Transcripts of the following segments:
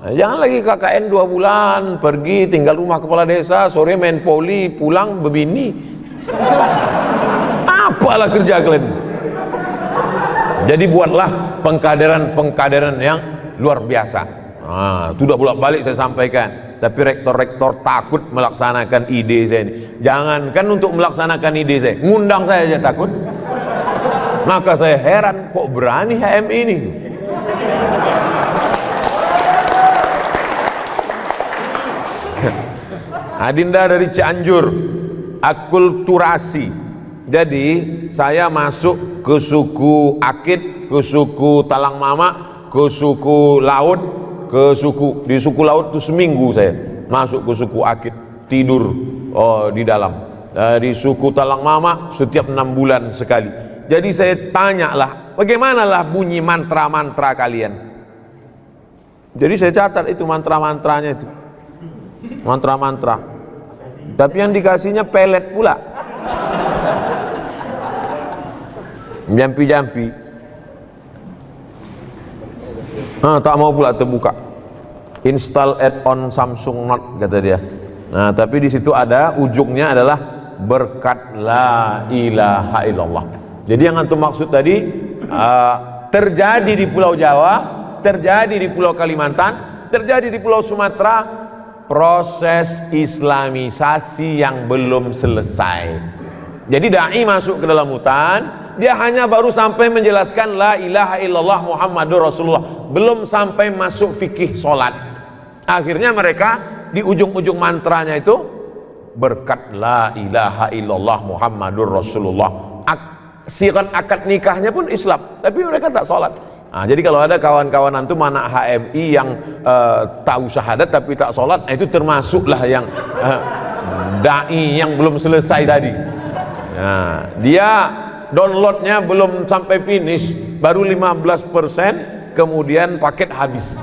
Jangan lagi KKN 2 bulan, pergi tinggal rumah kepala desa, sore main poli, pulang bebini. Apalah kerja kalian? Jadi buatlah pengkaderan yang luar biasa. Sudah bolak-balik saya sampaikan. Tapi rektor-rektor takut melaksanakan ide saya ini. Jangankan untuk melaksanakan ide saya, ngundang saya aja takut. Maka saya heran, kok berani HMI ini? Adinda dari Cianjur, akulturasi. Jadi saya masuk ke suku Akit, ke suku Talang Mama, ke suku Laut, di suku Laut itu seminggu saya masuk ke suku Akit, tidur di dalam. Di suku Talang Mama setiap 6 bulan sekali. Jadi saya tanyalah, bagaimanalah bunyi mantra-mantra kalian? Jadi saya catat itu mantra-mantranya itu. Mantra-mantra. Tapi yang dikasihnya pelet pula. Jampi-jampi. Tak mau pula terbuka. Install add-on Samsung Note kata dia. Nah, tapi di situ ada ujungnya adalah berkat la ilaha illallah. Jadi yang antum maksud tadi terjadi di Pulau Jawa, terjadi di Pulau Kalimantan, terjadi di Pulau Sumatera, proses islamisasi yang belum selesai. Jadi dai masuk ke dalam hutan, dia hanya baru sampai menjelaskan la ilaha illallah Muhammadur Rasulullah, belum sampai masuk fikih sholat. Akhirnya mereka di ujung-ujung mantranya itu berkat la ilaha illallah Muhammadur Rasulullah. Sirat akad nikahnya pun Islam, tapi mereka tak sholat. Jadi kalau ada kawan-kawan antum anak HMI yang tahu syahadat tapi tak sholat, itu termasuklah yang dai yang belum selesai tadi. Dia downloadnya belum sampai finish, baru 15%, kemudian paket habis.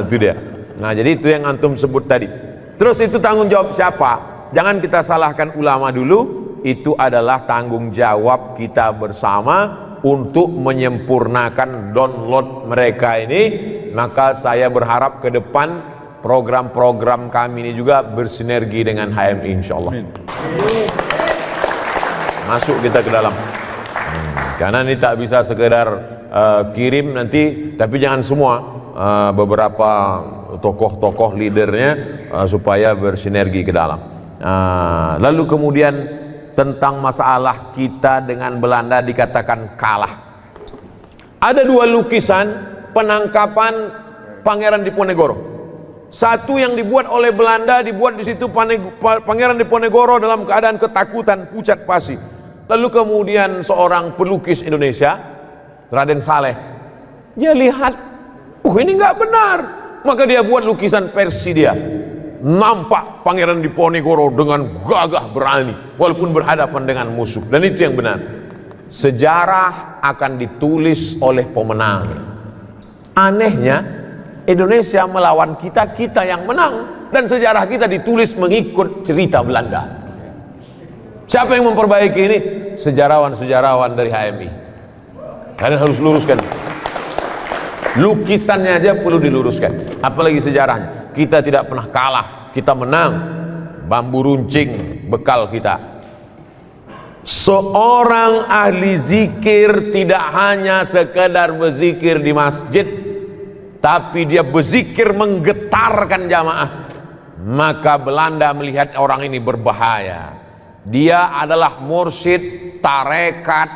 Itu dia. Jadi itu yang antum sebut tadi. Terus itu tanggung jawab siapa? Jangan kita salahkan ulama dulu. Itu adalah tanggung jawab kita bersama untuk menyempurnakan download mereka ini. Maka saya berharap ke depan program-program kami ini juga bersinergi dengan HMI insyaallah. Masuk kita ke dalam. Karena ini tak bisa sekedar kirim nanti, tapi jangan semua, beberapa tokoh-tokoh leadernya supaya bersinergi ke dalam. Lalu kemudian tentang masalah kita dengan Belanda dikatakan kalah. Ada 2 lukisan penangkapan Pangeran Diponegoro. Satu yang dibuat oleh Belanda, dibuat di situ Pangeran Diponegoro dalam keadaan ketakutan, pucat pasi. Lalu kemudian seorang pelukis Indonesia, Raden Saleh, dia lihat, ini nggak benar. Maka dia buat lukisan versi dia. Nampak Pangeran Diponegoro dengan gagah berani walaupun berhadapan dengan musuh, dan itu yang benar. Sejarah akan ditulis oleh pemenang. Anehnya Indonesia melawan kita, kita yang menang, dan sejarah kita ditulis mengikut cerita Belanda. Siapa yang memperbaiki ini? Sejarawan-sejarawan dari HMI. Kalian harus luruskan. Lukisannya aja perlu diluruskan, apalagi sejarahnya. Kita tidak pernah kalah, kita menang. Bambu runcing bekal kita. Seorang ahli zikir tidak hanya sekedar berzikir di masjid, tapi dia berzikir menggetarkan jamaah. Maka Belanda melihat orang ini berbahaya. Dia adalah mursyid tarekat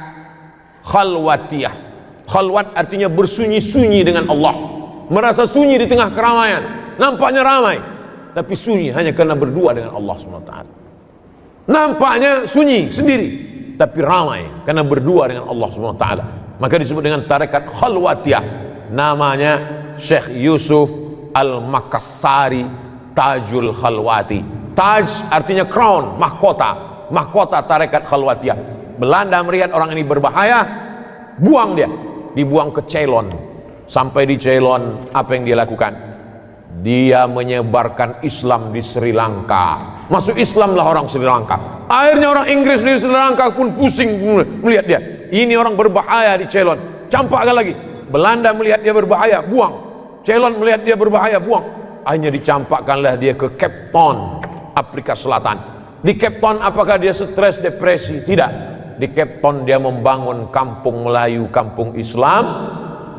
khalwatiyah. Khalwat artinya bersunyi-sunyi dengan Allah, merasa sunyi di tengah keramaian. Nampaknya ramai, tapi sunyi hanya karena berdua dengan Allah SWT. Nampaknya sunyi sendiri, tapi ramai karena berdua dengan Allah SWT. Maka disebut dengan tarekat khalwatiyah. Namanya Syekh Yusuf Al-Makassari Tajul Khalwati. Taj artinya crown, mahkota. Mahkota tarekat khalwatiyah. Belanda melihat orang ini berbahaya, buang dia. Dibuang ke Ceylon. Sampai di Ceylon, apa yang dia lakukan? Dia menyebarkan Islam di Sri Lanka. Masuk Islamlah orang Sri Lanka. Akhirnya orang Inggris di Sri Lanka pun pusing melihat dia. Ini orang berbahaya di Ceylon. Campakkan lagi. Belanda melihat dia berbahaya, buang. Ceylon melihat dia berbahaya, buang. Akhirnya dicampakkanlah dia ke Cape Town, Afrika Selatan. Di Cape Town apakah dia stres, depresi? Tidak. Di Cape Town dia membangun kampung Melayu, kampung Islam,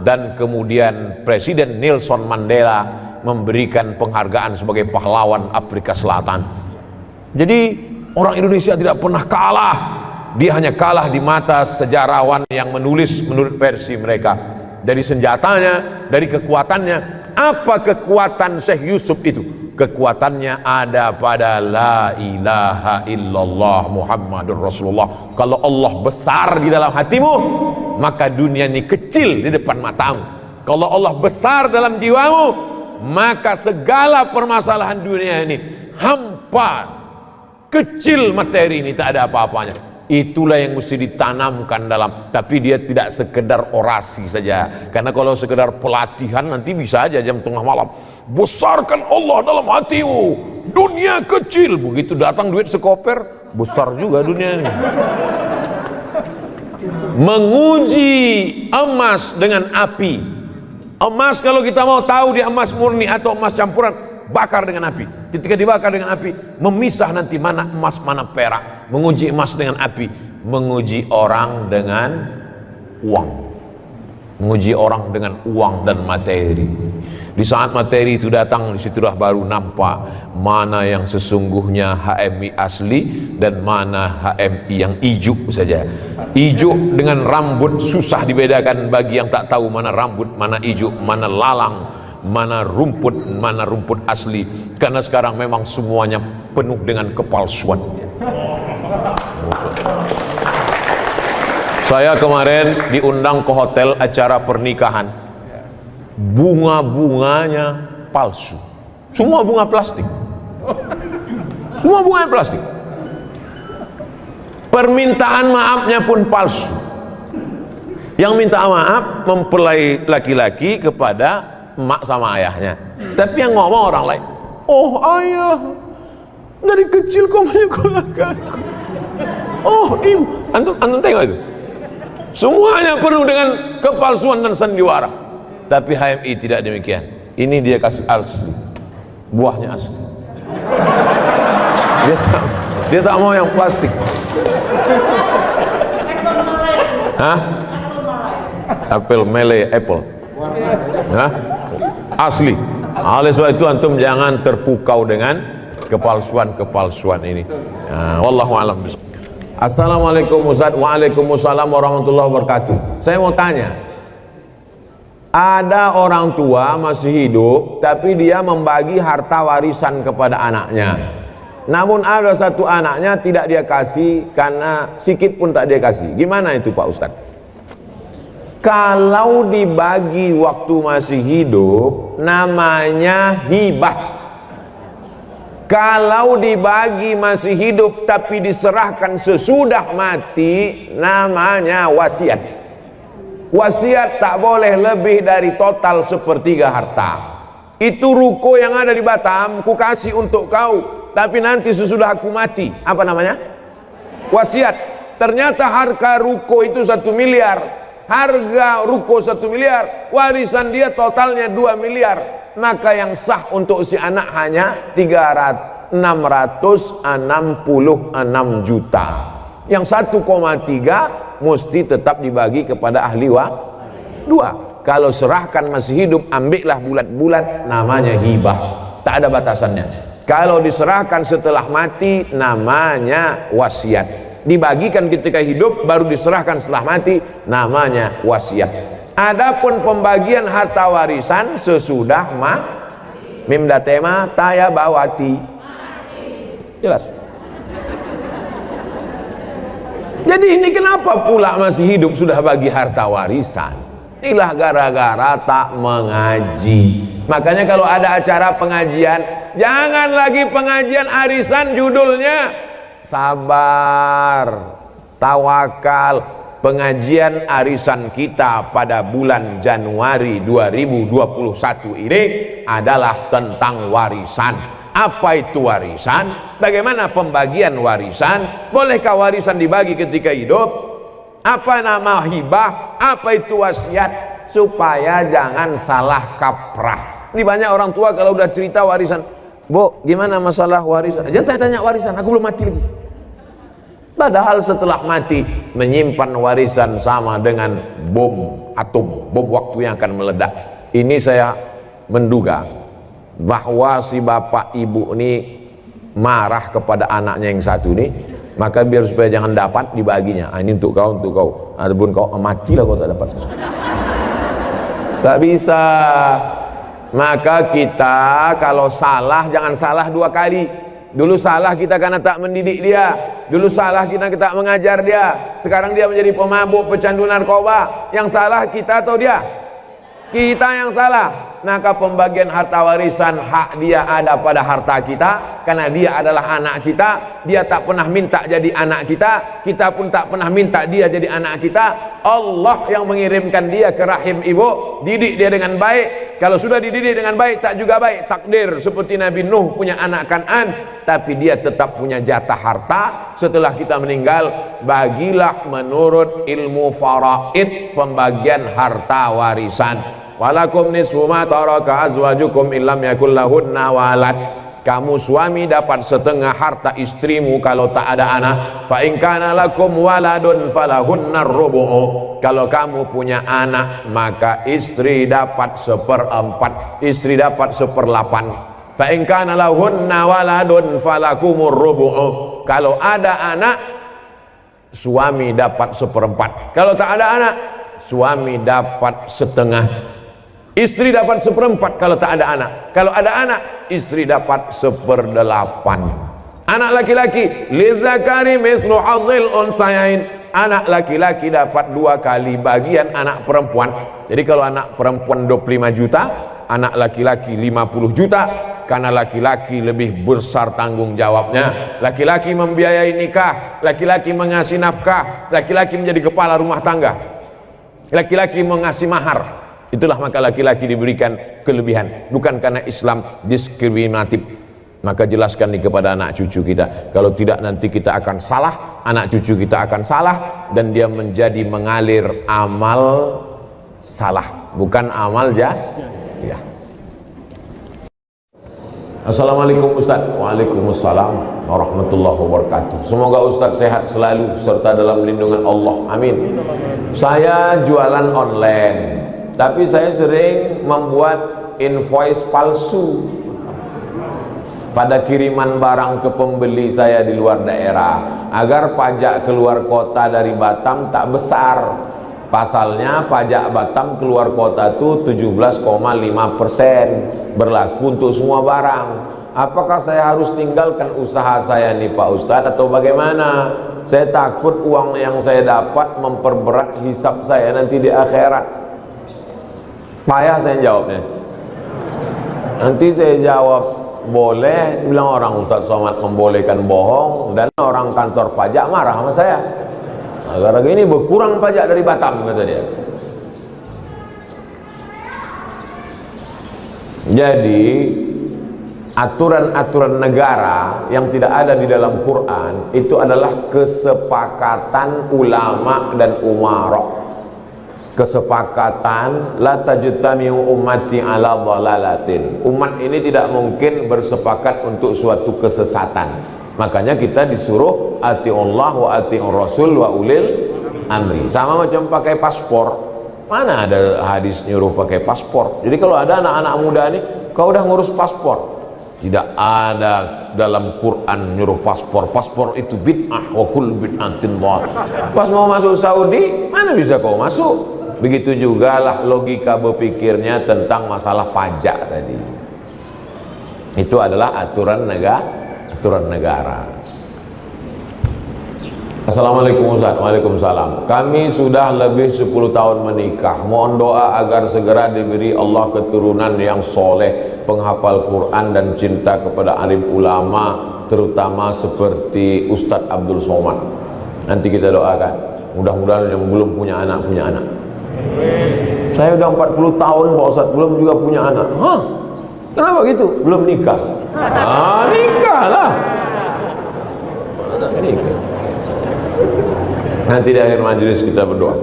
dan kemudian Presiden Nelson Mandela memberikan penghargaan sebagai pahlawan Afrika Selatan. Jadi orang Indonesia tidak pernah kalah. Dia hanya kalah di mata sejarawan yang menulis menurut versi mereka. Dari senjatanya, dari kekuatannya. Apa kekuatan Syekh Yusuf itu? Kekuatannya ada pada la ilaha illallah Muhammadur Rasulullah. Kalau Allah besar di dalam hatimu, maka dunia ini kecil di depan matamu. Kalau Allah besar dalam jiwamu, maka segala permasalahan dunia ini hampa, kecil materi ini, tak ada apa-apanya. Itulah yang mesti ditanamkan dalam, tapi dia tidak sekedar orasi saja. Karena kalau sekedar pelatihan nanti bisa aja jam tengah malam, besarkan Allah dalam hatimu, dunia kecil. Begitu datang duit sekoper, besar juga dunia ini. Menguji emas dengan api. Emas kalau kita mau tahu dia emas murni atau emas campuran, bakar dengan api. Ketika dibakar dengan api, memisah nanti mana emas mana perak. Menguji emas dengan api, menguji orang dengan uang, menguji orang dengan uang dan materi. Di saat materi itu datang, disitulah baru nampak mana yang sesungguhnya HMI asli dan mana HMI yang ijuk saja. Ijuk dengan rambut susah dibedakan bagi yang tak tahu mana rambut, mana ijuk, mana lalang, mana rumput asli. Karena sekarang memang semuanya penuh dengan kepalsuan. Saya kemarin diundang ke hotel acara pernikahan. Bunga-bunganya palsu. Semua bunga plastik. Semua bunga plastik. Permintaan maafnya pun palsu. Yang minta maaf mempelai laki-laki kepada emak sama ayahnya. Tapi yang ngomong orang lain, oh ayah, dari kecil kau menyekolahkan aku. Oh ibu, antum tengok itu. Semuanya penuh dengan kepalsuan dan sandiwara. Tapi HMI tidak demikian. Ini dia kasih asli, buahnya asli. Dia tak mau yang plastik. Hah? Apel mele apple. Hah? Asli. Oleh sebab itu antum jangan terpukau dengan kepalsuan ini. Wallahu a'lam. Assalamualaikum Ustaz. Waalaikumsalam warahmatullahi wabarakatuh. Saya mau tanya, ada orang tua masih hidup tapi dia membagi harta warisan kepada anaknya, namun ada satu anaknya tidak dia kasih karena sikit pun tak dia kasih. Gimana itu Pak Ustaz? Kalau dibagi waktu masih hidup namanya hibah. Kalau dibagi masih hidup tapi diserahkan sesudah mati namanya wasiat. Wasiat tak boleh lebih dari total sepertiga harta. Itu ruko yang ada di Batam, ku kasih untuk kau, tapi nanti sesudah aku mati, apa namanya? Wasiat. Ternyata harga ruko itu 1 miliar. Harga ruko 1 miliar, warisan dia totalnya 2 miliar. Maka yang sah untuk si anak hanya 666 juta. Yang 1,3 mesti tetap dibagi kepada ahli dua. Kalau serahkan masih hidup, ambillah bulat-bulat, namanya hibah, tak ada batasannya. Kalau diserahkan setelah mati namanya wasiat. Dibagikan ketika hidup baru diserahkan setelah mati namanya wasiat. Adapun pembagian harta warisan sesudah mimda tema taya bawati. Jelas. Jadi ini kenapa pula masih hidup sudah bagi harta warisan? Inilah gara-gara tak mengaji. Makanya kalau ada acara pengajian, jangan lagi pengajian arisan judulnya. Sabar, tawakal. Pengajian arisan kita pada bulan Januari 2021 ini adalah tentang warisan. Apa itu warisan? Bagaimana pembagian warisan? Bolehkah warisan dibagi ketika hidup? Apa nama hibah? Apa itu wasiat? supaya jangan salah kaprah. Ini banyak orang tua kalau udah cerita warisan, Bu, gimana masalah warisan? Jangan tanya warisan, aku belum mati lagi. Padahal setelah mati menyimpan warisan sama dengan bom atom, bom waktu yang akan meledak. Ini saya menduga bahwa si bapak ibu ini marah kepada anaknya yang satu ini, maka biar supaya jangan dapat dibaginya. Ini untuk kau, untuk kau. Adapun kau matilah kau tak dapat. Tak bisa. Maka kita kalau salah jangan salah dua kali. Dulu salah kita karena tak mendidik dia, dulu salah kita tak mengajar dia, sekarang dia menjadi pemabuk, pecandu narkoba. Yang salah kita atau dia? Kita yang salah. Maka pembagian harta warisan hak dia ada pada harta kita, karena dia adalah anak kita. Dia tak pernah minta jadi anak kita, kita pun tak pernah minta dia jadi anak kita. Allah yang mengirimkan dia ke rahim ibu, didik dia dengan baik. Kalau sudah dididik dengan baik tak juga baik, takdir seperti Nabi Nuh punya anak Kan'an, tapi dia tetap punya jatah harta setelah kita meninggal. Bagilah menurut ilmu faraid pembagian harta warisan. Walakum nisfu ma taraka azwajukum illam yakul lahunna walad. Kamu suami dapat setengah harta istrimu kalau tak ada anak. Fa in kana lakum waladun falahunna rubu'u. Kalau kamu punya anak maka istri dapat 1/4, istri dapat 1/8. Fa in kana lahunna waladun falakumur rubu'u. Kalau ada anak suami dapat 1/4. Kalau tak ada anak suami dapat setengah. Istri dapat 1/4 kalau tak ada anak. Kalau ada anak, istri dapat 1/8. Anak laki-laki, lizakari mislu hadzil unsayain. Anak laki-laki dapat 2 kali bagian anak perempuan. Jadi kalau anak perempuan 25 juta, anak laki-laki 50 juta. Karena laki-laki lebih besar tanggung jawabnya. Laki-laki membiayai nikah, laki-laki mengasih nafkah, laki-laki menjadi kepala rumah tangga, laki-laki mengasih mahar. Itulah maka laki-laki diberikan kelebihan, bukan karena Islam diskriminatif. Maka jelaskan nih kepada anak cucu kita, kalau tidak nanti kita akan salah, anak cucu kita akan salah, dan dia menjadi mengalir amal salah, bukan amal ya. Assalamualaikum Ustaz. Waalaikumsalam warahmatullahi wabarakatuh. Semoga Ustaz sehat selalu serta dalam lindungan Allah, amin. Saya jualan online, tapi saya sering membuat invoice palsu pada kiriman barang ke pembeli saya di luar daerah, agar pajak keluar kota dari Batam tak besar. Pasalnya pajak Batam keluar kota itu 17,5%, berlaku untuk semua barang. Apakah saya harus tinggalkan usaha saya nih Pak Ustadz atau bagaimana? Saya takut uang yang saya dapat memperberat hisab saya nanti di akhirat. Payah saya jawabnya. Nanti saya jawab boleh, bilang orang Ustaz Somad membolehkan bohong, dan orang kantor pajak marah sama saya. Gara-gara ini berkurang pajak dari Batam, kata dia. Jadi aturan-aturan negara yang tidak ada di dalam Quran itu adalah kesepakatan ulama dan umara. Kesepakatan la tajtami'u ummati ala dhalalatin. Umat ini tidak mungkin bersepakat untuk suatu kesesatan. Makanya kita disuruh atiullah wa atiur rasul wa ulil amri. Sama macam pakai paspor. Mana ada hadis nyuruh pakai paspor? Jadi kalau ada anak-anak muda nih, kau udah ngurus paspor. Tidak ada dalam Quran nyuruh paspor. Paspor itu bid'ah wa kullu bid'atin dhalalah. Pas mau masuk Saudi, mana bisa kau masuk? Begitu juga lah logika berpikirnya tentang masalah pajak tadi. Itu adalah aturan negara. Assalamualaikum Ustaz. Waalaikumsalam. Kami sudah lebih 10 tahun menikah. Mohon doa agar segera diberi Allah keturunan yang soleh, penghafal Quran dan cinta kepada alim ulama, terutama seperti Ustadz Abdul Somad. Nanti kita doakan. Mudah-mudahan yang belum punya anak punya anak. Saya udah 40 tahun Pak Ustaz belum juga punya anak. Hah? Kenapa gitu? Belum nikah. Nikahlah. Nikah. Nanti di akhir majelis kita berdoa.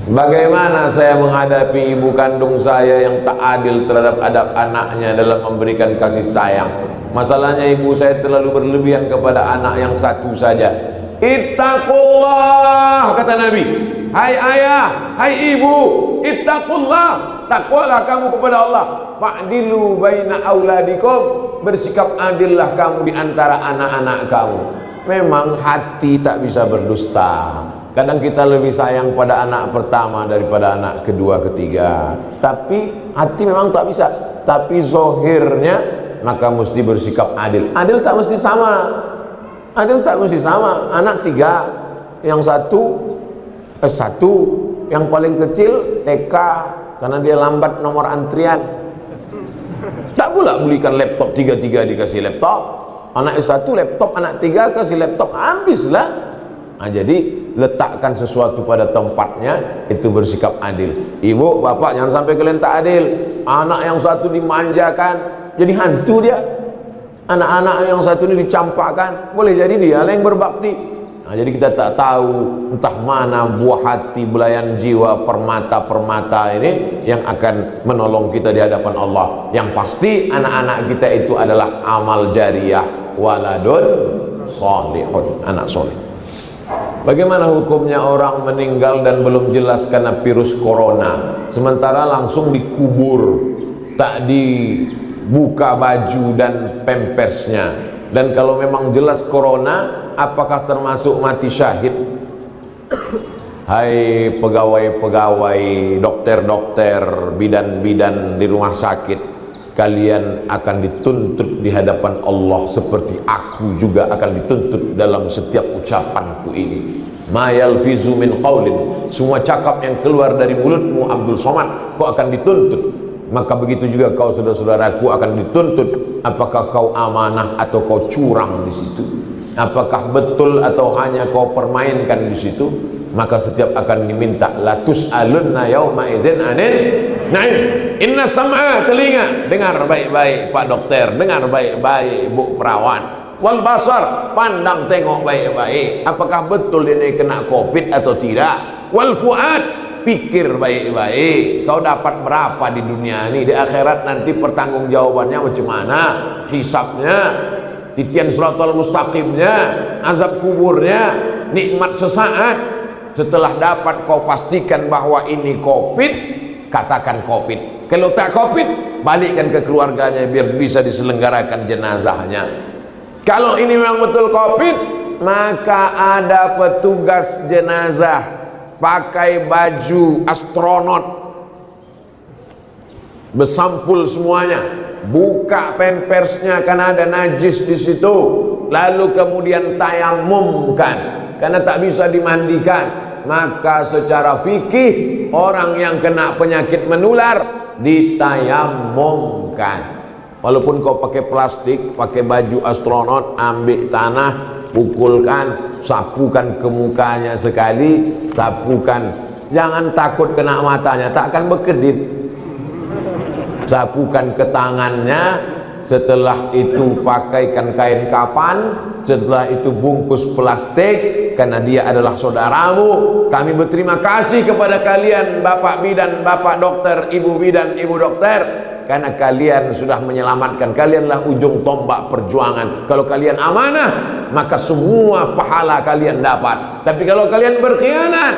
Bagaimana saya menghadapi ibu kandung saya yang tak adil terhadap adab anaknya dalam memberikan kasih sayang? Masalahnya ibu saya terlalu berlebihan kepada anak yang satu saja. Ittaqullah, kata Nabi. Hai ayah, hai ibu, ittaqullah, takwalah kamu kepada Allah. Fa'dilu baina auladikum, bersikap adillah kamu di antara anak-anak kamu. Memang hati tak bisa berdusta. Kadang kita lebih sayang pada anak pertama daripada anak kedua, ketiga. Tapi hati memang tak bisa. Tapi zohirnya maka mesti bersikap adil. Adil tak mesti sama. Adil tak mesti sama. Anak tiga, yang satu, yang paling kecil TK karena dia lambat nomor antrian. Tak pula belikan laptop tiga-tiga dikasih laptop. Anak S1 laptop, anak tiga kasih laptop, habislah. Nah, jadi letakkan sesuatu pada tempatnya, itu bersikap adil. Ibu, bapak jangan sampai kalian tak adil. Anak yang satu dimanjakan, jadi hantu dia. Anak-anak yang satu ini dicampakkan, boleh jadi dia yang berbakti. Nah, jadi kita tak tahu entah mana buah hati, belayan jiwa, permata-permata ini yang akan menolong kita di hadapan Allah. Yang pasti anak-anak kita itu adalah amal jariyah, waladun solihun, anak soleh. Bagaimana hukumnya orang meninggal dan belum jelas karena virus corona, sementara langsung dikubur, tak dibuka baju dan pampersnya? Dan kalau memang jelas corona, apakah termasuk mati syahid? Hai pegawai-pegawai, dokter-dokter, bidan-bidan di rumah sakit, kalian akan dituntut di hadapan Allah seperti aku juga akan dituntut dalam setiap ucapanku ini. Ma yalfizu min qaulin, semua cakap yang keluar dari mulutmu Abdul Somad, kau akan dituntut. Maka begitu juga kau saudara-saudaraku akan dituntut. Apakah kau amanah atau kau curang di situ? Apakah betul atau hanya kau permainkan di situ? Maka setiap akan diminta la tus'alunna yauma idzin anil na'im. Inna sam'a, telinga, dengar baik-baik Pak Dokter, dengar baik-baik Bu Perawat. Wal basar, pandang tengok baik-baik, apakah betul ini kena Covid atau tidak. Wal fuad, pikir baik-baik, kau dapat berapa di dunia ini, di akhirat nanti pertanggungjawabannya macam mana, hisabnya, titian siratal mustaqimnya, azab kuburnya, nikmat sesaat. Setelah dapat kau pastikan bahwa ini Covid, katakan Covid. Kalau tak Covid, balikkan ke keluarganya biar bisa diselenggarakan jenazahnya. Kalau ini memang betul Covid, maka ada petugas jenazah pakai baju astronot, bersampul semuanya, buka pampersnya karena ada najis di situ, lalu kemudian tayamumkan karena tak bisa dimandikan. Maka secara fikih orang yang kena penyakit menular ditayamumkan. Walaupun kau pakai plastik, pakai baju astronot, ambil tanah, pukulkan, sapukan ke mukanya sekali, sapukan, jangan takut kena matanya, tak akan berkedip. Sapukan ke tangannya, setelah itu pakaikan kain kapan, setelah itu bungkus plastik, karena dia adalah saudaramu. Kami berterima kasih kepada kalian Bapak bidan, Bapak dokter, Ibu bidan, Ibu dokter, karena kalian sudah menyelamatkan. Kalianlah ujung tombak perjuangan. Kalau kalian amanah, maka semua pahala kalian dapat. Tapi kalau kalian berkhianat,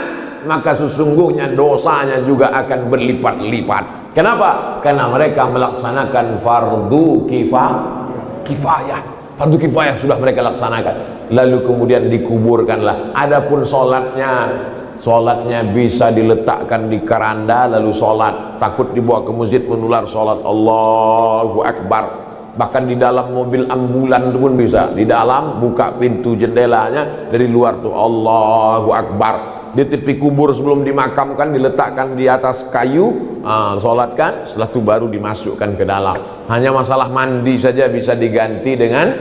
maka sesungguhnya dosanya juga akan berlipat-lipat. Kenapa? Karena mereka melaksanakan fardu kifayah. Fardu kifayah sudah mereka laksanakan. Lalu kemudian dikuburkanlah. Adapun sholatnya bisa diletakkan di keranda lalu sholat, takut dibawa ke masjid menular sholat. Allahu Akbar. Bahkan di dalam mobil ambulan pun bisa, di dalam buka pintu jendelanya, dari luar tuh Allahu Akbar. Di tepi kubur sebelum dimakamkan diletakkan di atas kayu, sholatkan, setelah itu baru dimasukkan ke dalam. Hanya masalah mandi saja bisa diganti dengan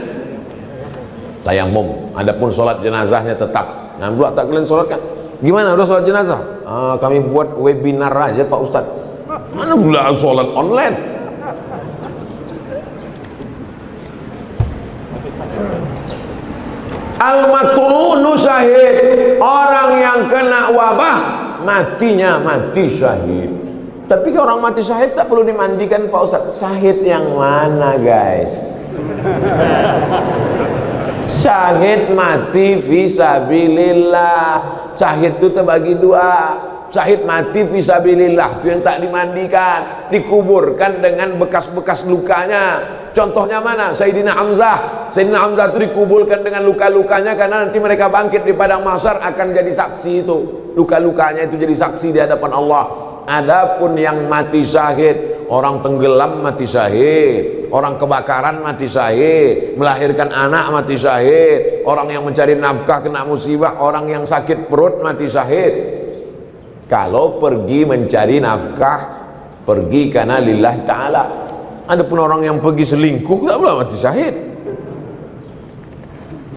tayamum. Adapun sholat jenazahnya tetap. Nah, buat tak kalian sholatkan? Gimana udah sholat jenazah? Kami buat webinar aja Pak Ustadz. Mana pula sholat online? Al-mat'unu syahid, orang yang kena wabah matinya mati syahid. Tapi orang mati syahid tak perlu dimandikan Pak Ustaz. Syahid yang mana guys? Syahid mati fisabilillah. Syahid itu terbagi dua. Syahid mati fisabilillah itu yang tak dimandikan, dikuburkan dengan bekas-bekas lukanya. Contohnya mana? Sayyidina Hamzah. Sayyidina Hamzah itu dikuburkan dengan luka-lukanya karena nanti mereka bangkit di padang mahsyar akan jadi saksi itu. Luka-lukanya itu jadi saksi di hadapan Allah. Adapun yang mati syahid, orang tenggelam mati syahid, orang kebakaran mati syahid, melahirkan anak mati syahid, orang yang mencari nafkah kena musibah, orang yang sakit perut mati syahid. Kalau pergi mencari nafkah, pergi karena lillahi ta'ala. Adapun orang yang pergi selingkuh tak boleh mati syahid.